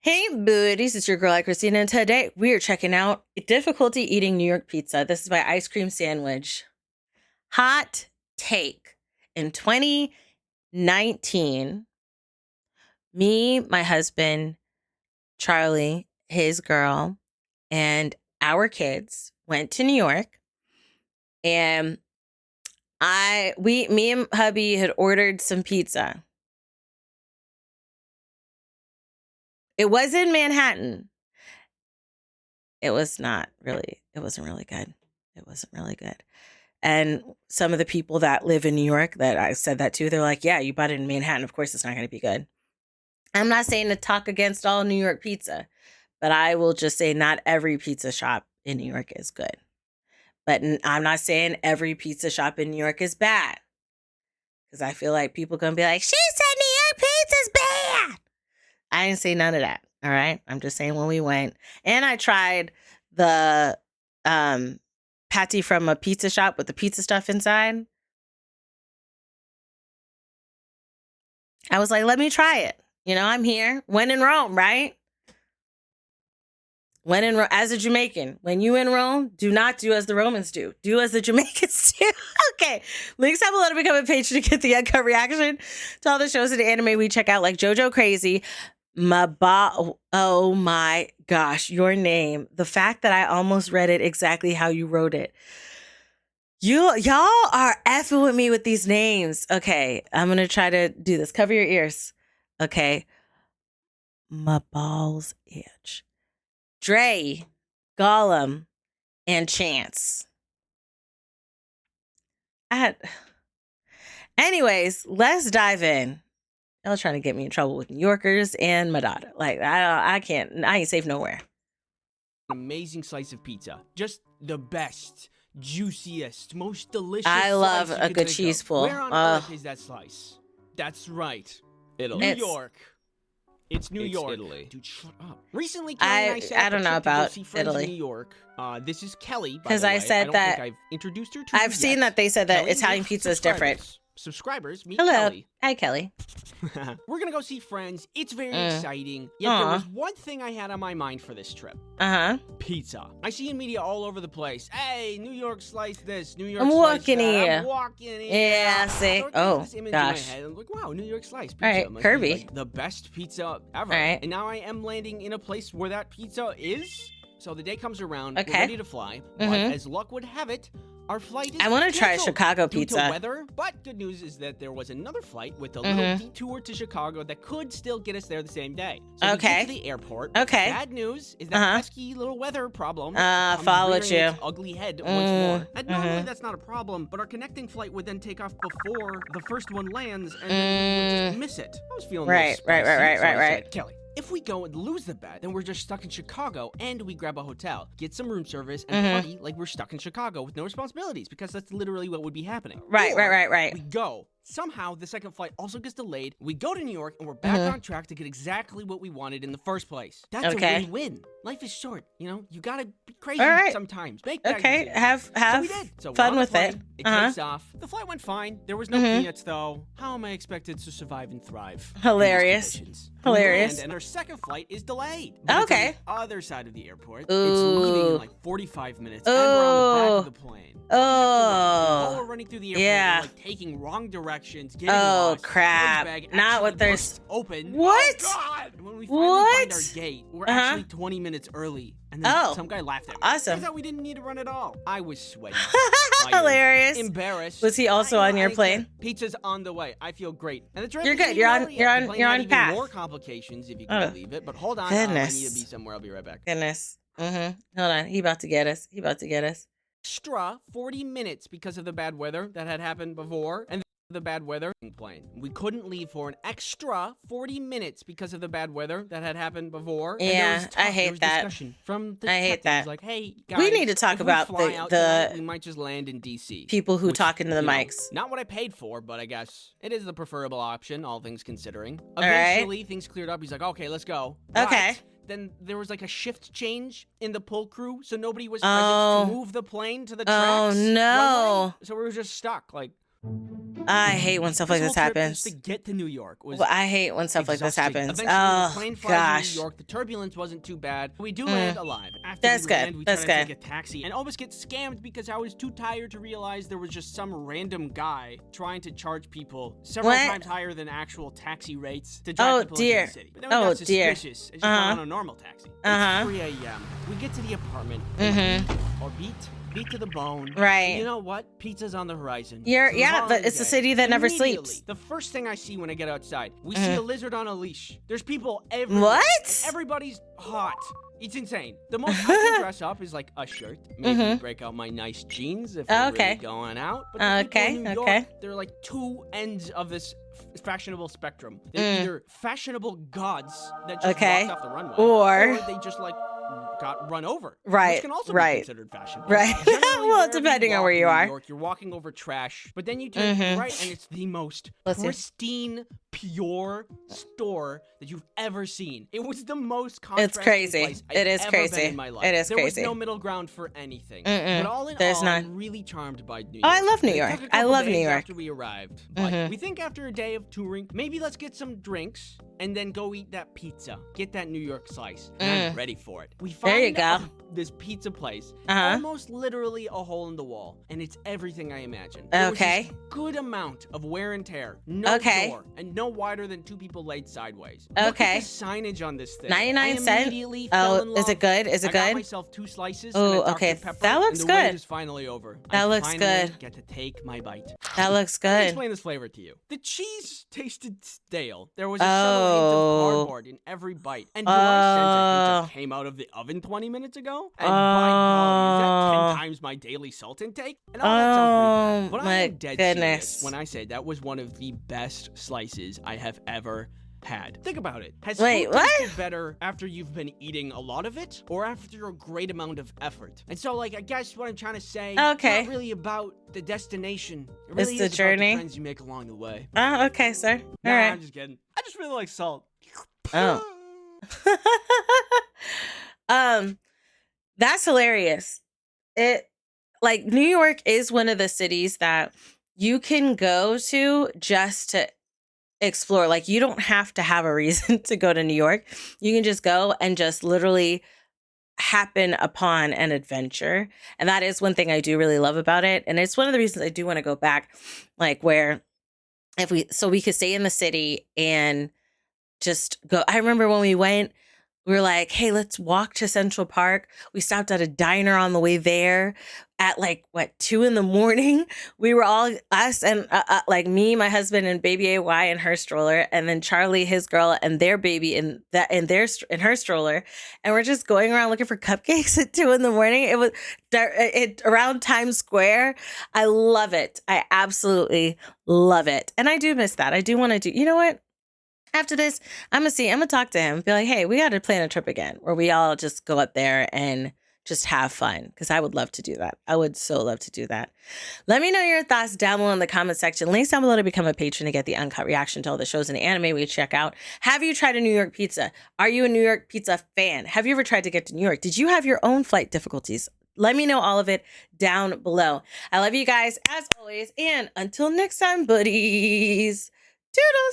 Hey, buddies, it's your girl, AyChristene, and today we are checking out Difficulty Eating New York Pizza. This is my ice cream sandwich. Hot take. In 2019, me, my husband, Charlie, his girl, and our kids went to New York, and me and hubby had ordered some pizza. It was in Manhattan. It wasn't really good. It wasn't really good. And some of the people that live in New York that I said that to, they're like, yeah, you bought it in Manhattan. Of course, it's not going to be good. I'm not saying to talk against all New York pizza, but I will just say not every pizza shop in New York is good. But I'm not saying every pizza shop in New York is bad. Because I feel like people going to be like, she said New York pizza's bad. I didn't say none of that. All right. I'm just saying when we went. And I tried the patty from a pizza shop with the pizza stuff inside. I was like, let me try it. You know, I'm here. When in Rome, right? When in Rome, as a Jamaican, when you in Rome, do not do as the Romans do. Do as the Jamaicans do. Okay. Links down below to become a page to get the uncut reaction to all the shows and anime we check out, like JoJo Crazy. Oh my gosh, your name. The fact that I almost read it exactly how you wrote it. Y'all are effing with me with these names. Okay, I'm going to try to do this. Cover your ears. Okay. My balls itch. Dre, Gollum, and Chance. Anyways, let's dive in. Y'all trying to get me in trouble with New Yorkers and my daughter. Like, I ain't safe nowhere. An amazing slice of pizza. Just the best, juiciest, most delicious. I love a good cheese pull. Where on earth is that slice? That's right. Italy. New York. It's New York. Italy. Dude, shut up. Recently, Kelly and I set up I don't a know trip to go about see friends Italy. in New York. This is Kelly, by Because the I way. said don't that think I've introduced her to I've you seen yet. that they said that Kelly, Italian pizza is different. Subscribers, meet Hello. Kelly. Hi, Kelly. We're gonna go see friends. It's very exciting. Yet there was one thing I had on my mind for this trip. Pizza. I see in media all over the place. Hey, New York slice this, New York I'm slice walking that. here. I'm walking here. Yeah, see. So Oh, this image gosh. In my head. I'm like, wow, New York slice pizza. All right, must Kirby. be, like, the best pizza ever. All right. And now I am landing in a place where that pizza is. So the day comes around, Okay. we're ready to fly, but as luck would have it, our flight is I want to try canceled Chicago due pizza. to weather, but good news is that there was another flight with a little detour to Chicago that could still get us there the same day. So we get to the airport. Okay. Bad news is that pesky little weather problem comes followed rearing you. its ugly head once more. And normally that's not a problem, but our connecting flight would then take off before the first one lands, and then we would just miss it. I was feeling Right. so I said, Kelly, if we go and lose the bet, then we're just stuck in Chicago, and we grab a hotel, get some room service, and party like we're stuck in Chicago with no responsibilities, because that's literally what would be happening. Right. We go. Somehow, the second flight also gets delayed. We go to New York, and we're back on track to get exactly what we wanted in the first place. That's a win-win. Life is short, you know? You gotta be crazy sometimes. Make bad decisions. Have So we did. So fun we're on with the it. plane. It takes off. The flight went fine. There was no peanuts, though. How am I expected to survive and thrive? Hilarious. In these conditions? Hilarious. We land, and our second flight is delayed. But Okay. It's on the other side of the airport. It's leaving in like 45 minutes. And we're on the back of the plane. While we're running through the airport, we're like taking wrong directions, getting lost. Crap. Bag Not what they're open. What? Oh, God. And when we finally find our What? gate, we're actually 20 minutes early. And then some guy laughed at me. Awesome. Turns out we didn't need to run at all. I was sweating. Hilarious. Embarrassed. Was he also on your plane? Pizza's on the way. I feel great. And the trip You're is good. even You're on- early. you're on- The plane you're had on even path. more complications if you can believe it. But hold on. I Goodness. need to be somewhere. I'll be right back. Goodness. Hold on. He about to get us. Extra 40 minutes because of the bad weather that had happened before. And the bad weather plane. We couldn't leave for an extra 40 minutes because of the bad weather that had happened before. Yeah, I hate that. From the I hate that. Like, hey, guys, We need to talk if we about fly out the tonight, we might just land in DC. people who Which, talk into the you know, mics. not what I paid for, but I guess it is the preferable option, all things considering. right. Eventually, things cleared up. He's like, okay, let's go. Okay. But then there was like a shift change in the pull crew, so nobody was present to move the plane to the tracks. no. runway. So we were just stuck. Like, I hate when stuff like this happens. Just to get to New York was I hate when stuff like this happens. Eventually, the plane flies to New York. The turbulence wasn't too bad. We do land alive. After we land, we try to take a taxi and almost get scammed because I was too tired to realize there was just some random guy trying to charge people several times higher than actual taxi rates to drive people into the city. But then we got suspicious and just went on a normal taxi. It's 3 a.m. We get to the apartment. Or beat to the bone. Right. And you know what? Pizza's on the horizon. It's a city that never sleeps. The first thing I see when I get outside, we see a lizard on a leash. There's people everywhere. What? Everybody's hot. It's insane. The most I can dress up is like a shirt. Maybe break out my nice jeans if we're really going out. But the people in New York, they're like two ends of this fashionable spectrum. They're either fashionable gods that just walked off the runway, or they just like got run over. Right. Which can also be considered fashionable. Right. Well, depending on where you are. New York, you're walking over trash, but then you turn right and it's the most pristine, pure store that you've ever seen. It was the most contrasting place I've ever been in my life. It is crazy. There was no middle ground for anything. But all in all, I'm really charmed by New York. Oh, I love New York. I love New York. After we arrived, but we think after a day of touring, maybe let's get some drinks and then go eat that pizza. Get that New York slice. And I'm ready for it. We find this pizza place, almost literally a hole in the wall, and it's everything I imagined. There was this good amount of wear and tear, no door, and no wider than two people laid sideways. Look at the signage on this thing. 99 cents. Oh, is it good? Is it good? I got myself 2 slices. Oh, okay. That looks good. And the is finally over. That looks good. Get to take my bite. That looks good. Let me explain this flavor to you. The cheese tasted stale. There was a subtle hint of cardboard in every bite. And do I sense it just came out of the oven 20 minutes ago? And by golly, is that 10 times my daily salt intake? And all that sounds pretty bad. But I am dead serious when I say that was one of the best slices I have ever had. Think about it. Has food tasted better after you've been eating a lot of it, or after a great amount of effort? And so, like, I guess what I'm trying to say, it's not really about the destination. It really is about the friends you make along the way. Oh, okay, sir. All right. I'm just kidding. I just really like salt. Oh. That's hilarious. New York is one of the cities that you can go to just to explore. Like, you don't have to have a reason to go to New York. You can just go and just literally happen upon an adventure. And that is one thing I do really love about it. And it's one of the reasons I do want to go back, like, where we could stay in the city and just go. I remember when we went, we were like, hey, let's walk to Central Park. We stopped at a diner on the way there at 2 a.m. We were all us and me, my husband, and baby AY in her stroller, and then Charlie, his girl, and their baby in her stroller, and we're just going around looking for cupcakes at 2 a.m. It was around Times Square. I love it. I absolutely love it, and I do miss that. I do want to do. You know what? After this, I'm gonna talk to him, be like, hey, we got to plan a trip again where we all just go up there and just have fun, because I would love to do that. I would so love to do that. Let me know your thoughts down below in the comment section. Links down below to become a patron to get the uncut reaction to all the shows and anime we check out. Have you tried a New York pizza? Are you a New York pizza fan? Have you ever tried to get to New York? Did you have your own flight difficulties? Let me know all of it down below. I love you guys as always, and until next time, buddies. Toodles.